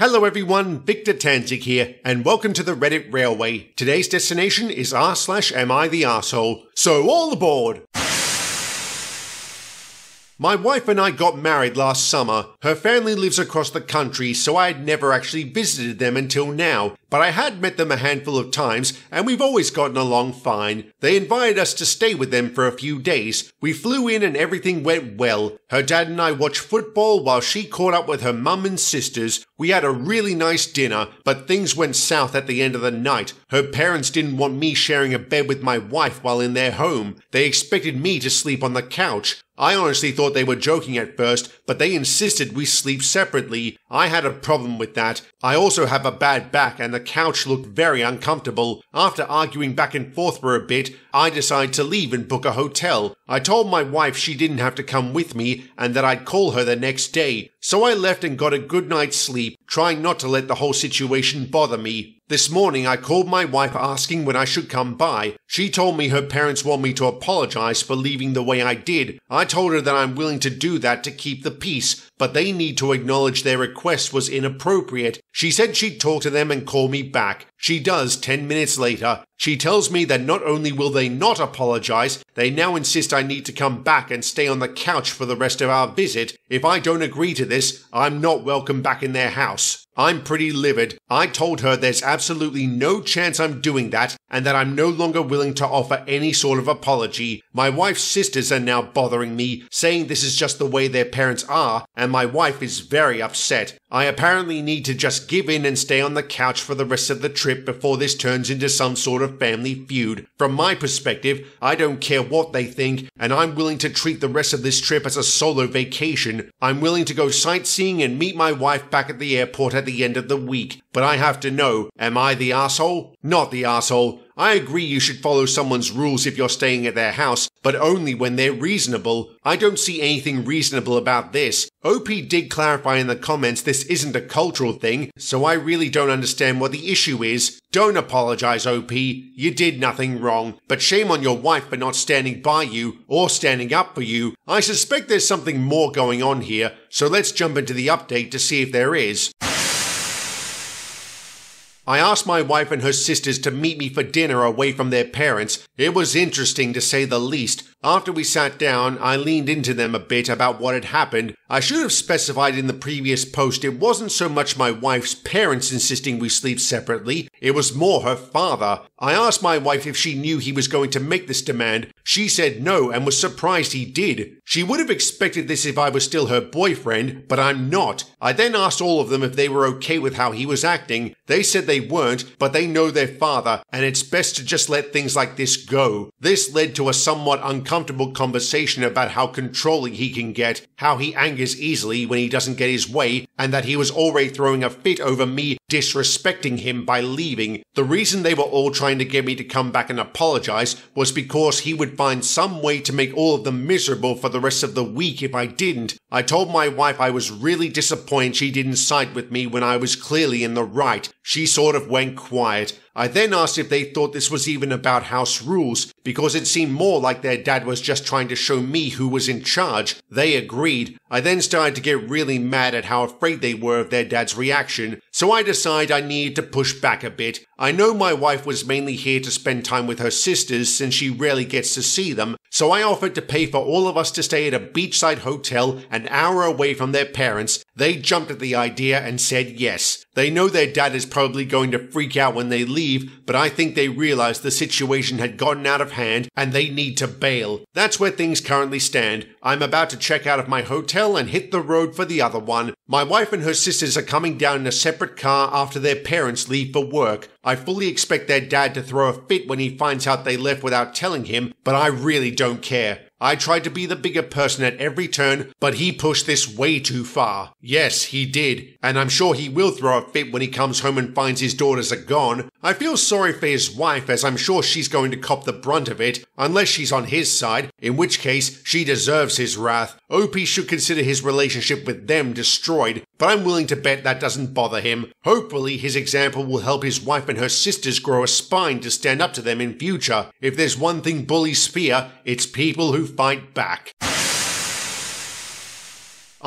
Hello everyone, Victor Tanzig here, and welcome to the Reddit Railway. Today's destination is r/am I the arsehole, so all aboard! My wife and I got married last summer. Her family lives across the country, so I had never actually visited them until now, but I had met them a handful of times, and we've always gotten along fine. They invited us to stay with them for a few days. We flew in and everything went well. Her dad and I watched football while she caught up with her mum and sisters. We had a really nice dinner, but things went south at the end of the night. Her parents didn't want me sharing a bed with my wife while in their home. They expected me to sleep on the couch. I honestly thought they were joking at first, but they insisted we sleep separately. I had a problem with that. I also have a bad back and the couch looked very uncomfortable. After arguing back and forth for a bit, I decided to leave and book a hotel. I told my wife she didn't have to come with me and that I'd call her the next day. So I left and got a good night's sleep, trying not to let the whole situation bother me. This morning I called my wife asking when I should come by. She told me her parents want me to apologize for leaving the way I did. I told her that I'm willing to do that to keep the peace, but they need to acknowledge their request was inappropriate. She said she'd talk to them and call me back. She does 10 minutes later. She tells me that not only will they not apologize, they now insist I need to come back and stay on the couch for the rest of our visit. If I don't agree to this, I'm not welcome back in their house. I'm pretty livid. I told her there's absolutely no chance I'm doing that and that I'm no longer willing to offer any sort of apology. My wife's sisters are now bothering me, saying this is just the way their parents are, and my wife is very upset. I apparently need to just give in and stay on the couch for the rest of the trip before this turns into some sort of family feud. From my perspective, I don't care what they think, and I'm willing to treat the rest of this trip as a solo vacation. I'm willing to go sightseeing and meet my wife back at the airport at the end of the week. But I have to know, am I the arsehole? Not the arsehole. I agree you should follow someone's rules if you're staying at their house, but only when they're reasonable. I don't see anything reasonable about this. OP did clarify in the comments this isn't a cultural thing, so I really don't understand what the issue is. Don't apologize, OP. You did nothing wrong, but shame on your wife for not standing by you or standing up for you. I suspect there's something more going on here, so let's jump into the update to see if there is. I asked my wife and her sisters to meet me for dinner away from their parents. It was interesting to say the least. After we sat down, I leaned into them a bit about what had happened. I should have specified in the previous post it wasn't so much my wife's parents insisting we sleep separately, it was more her father. I asked my wife if she knew he was going to make this demand. She said no and was surprised he did. She would have expected this if I was still her boyfriend, but I'm not. I then asked all of them if they were okay with how he was acting. They said they weren't, but they know their father, and it's best to just let things like this go. This led to a somewhat uncomfortable conversation about how controlling he can get, how he angers easily when he doesn't get his way, and that he was already throwing a fit over me disrespecting him by leaving. The reason they were all trying to get me to come back and apologize was because he would find some way to make all of them miserable for the rest of the week if I didn't. I told my wife I was really disappointed she didn't side with me when I was clearly in the right. She sort of went quiet. I then asked if they thought this was even about house rules, because it seemed more like their dad was just trying to show me who was in charge. They agreed. I then started to get really mad at how afraid they were of their dad's reaction, so I decided I needed to push back a bit. I know my wife was mainly here to spend time with her sisters since she rarely gets to see them, so I offered to pay for all of us to stay at a beachside hotel an hour away from their parents. They jumped at the idea and said yes. They know their dad is probably going to freak out when they leave, but I think they realized the situation had gotten out of hand and they need to bail. That's where things currently stand. I'm about to check out of my hotel and hit the road for the other one. My wife and her sisters are coming down in a separate car after their parents leave for work. I fully expect their dad to throw a fit when he finds out they left without telling him, but I really don't care. I tried to be the bigger person at every turn, but he pushed this way too far. Yes, he did, and I'm sure he will throw a fit when he comes home and finds his daughters are gone. I feel sorry for his wife, as I'm sure she's going to cop the brunt of it, unless she's on his side, in which case she deserves his wrath. OP should consider his relationship with them destroyed, but I'm willing to bet that doesn't bother him. Hopefully his example will help his wife and her sisters grow a spine to stand up to them in future. If there's one thing bullies fear, it's people who fight back.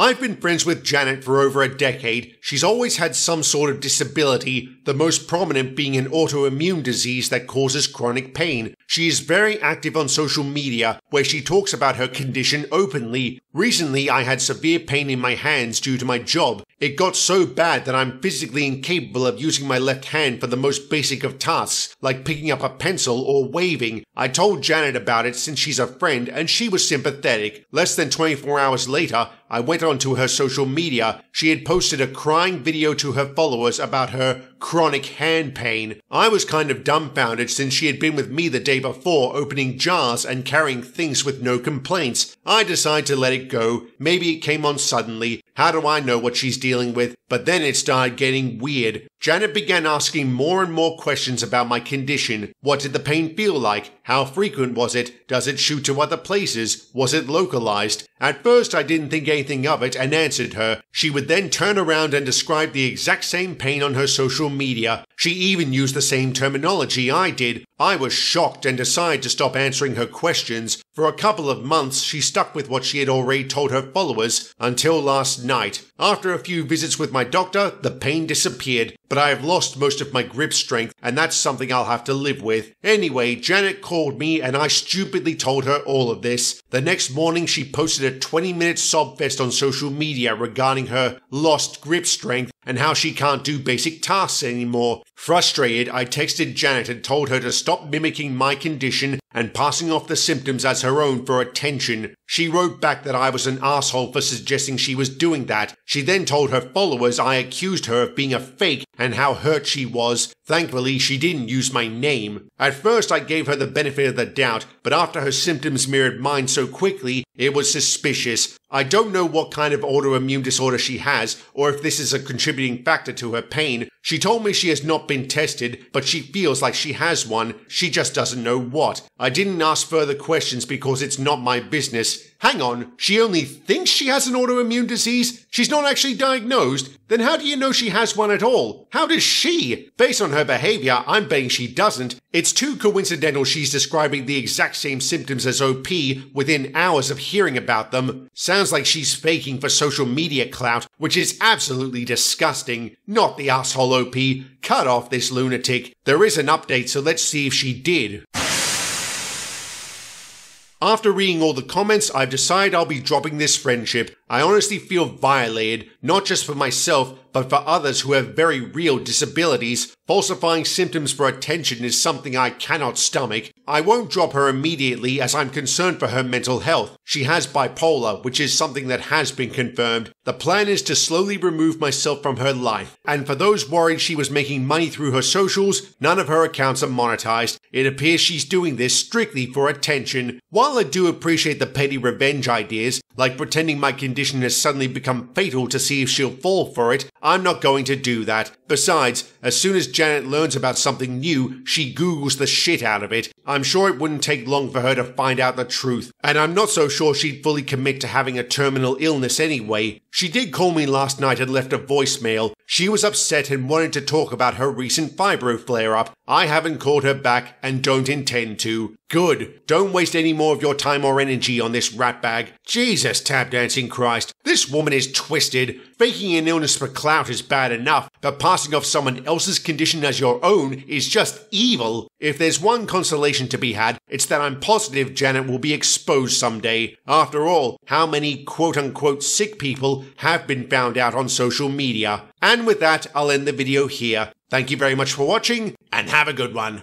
I've been friends with Janet for over a decade. She's always had some sort of disability, the most prominent being an autoimmune disease that causes chronic pain. She is very active on social media, where she talks about her condition openly. Recently, I had severe pain in my hands due to my job. It got so bad that I'm physically incapable of using my left hand for the most basic of tasks, like picking up a pencil or waving. I told Janet about it since she's a friend, and she was sympathetic. Less than 24 hours later, I went onto her social media. She had posted a crying video to her followers about her chronic hand pain. I was kind of dumbfounded since she had been with me the day before opening jars and carrying things with no complaints. I decided to let it go. Maybe it came on suddenly. How do I know what she's dealing with? But then it started getting weird. Janet began asking more and more questions about my condition. What did the pain feel like? How frequent was it? Does it shoot to other places? Was it localized? At first I didn't think anything of it and answered her. She would then turn around and describe the exact same pain on her social media. She even used the same terminology I did. I was shocked and decided to stop answering her questions. For a couple of months, she stuck with what she had already told her followers, until last night. After a few visits with my doctor, the pain disappeared, but I have lost most of my grip strength, and that's something I'll have to live with. Anyway, Janet called me, and I stupidly told her all of this. The next morning, she posted a 20-minute sob fest on social media regarding her lost grip strength and how she can't do basic tasks anymore. Frustrated, I texted Janet and told her to stop mimicking my condition and passing off the symptoms as her own for attention. She wrote back that I was an asshole for suggesting she was doing that. She then told her followers I accused her of being a fake and how hurt she was. Thankfully, she didn't use my name. At first, I gave her the benefit of the doubt, but after her symptoms mirrored mine so quickly, it was suspicious. I don't know what kind of autoimmune disorder she has, or if this is a contributing factor to her pain. She told me she has not been tested, but she feels like she has one. She just doesn't know what. I didn't ask further questions because it's not my business. Hang on, she only thinks she has an autoimmune disease? She's not actually diagnosed? Then how do you know she has one at all? How does she? Based on her behavior, I'm betting she doesn't. It's too coincidental she's describing the exact same symptoms as OP within hours of hearing about them. Sounds like she's faking for social media clout, which is absolutely disgusting. Not the asshole OP. Cut off this lunatic. There is an update, so let's see if she did. After reading all the comments, I've decided I'll be dropping this friendship. I honestly feel violated, not just for myself, but for others who have very real disabilities. Falsifying symptoms for attention is something I cannot stomach. I won't drop her immediately as I'm concerned for her mental health. She has bipolar, which is something that has been confirmed. The plan is to slowly remove myself from her life. And for those worried she was making money through her socials, none of her accounts are monetized. It appears she's doing this strictly for attention. While I do appreciate the petty revenge ideas, like pretending my condition has suddenly become fatal to see if she'll fall for it, I'm not going to do that. Besides, as soon as Janet learns about something new, she Googles the shit out of it. I'm sure it wouldn't take long for her to find out the truth, and I'm not so sure she'd fully commit to having a terminal illness anyway. She did call me last night and left a voicemail. She was upset and wanted to talk about her recent fibro flare-up. I haven't called her back and don't intend to. Good. Don't waste any more of your time or energy on this ratbag. Jesus, tap dancing Christ. This woman is twisted. Faking an illness for clout is bad enough, but passing off someone else's condition as your own is just evil. If there's one consolation to be had, it's that I'm positive Janet will be exposed someday. After all, how many quote-unquote sick people have been found out on social media? And with that, I'll end the video here. Thank you very much for watching, and have a good one.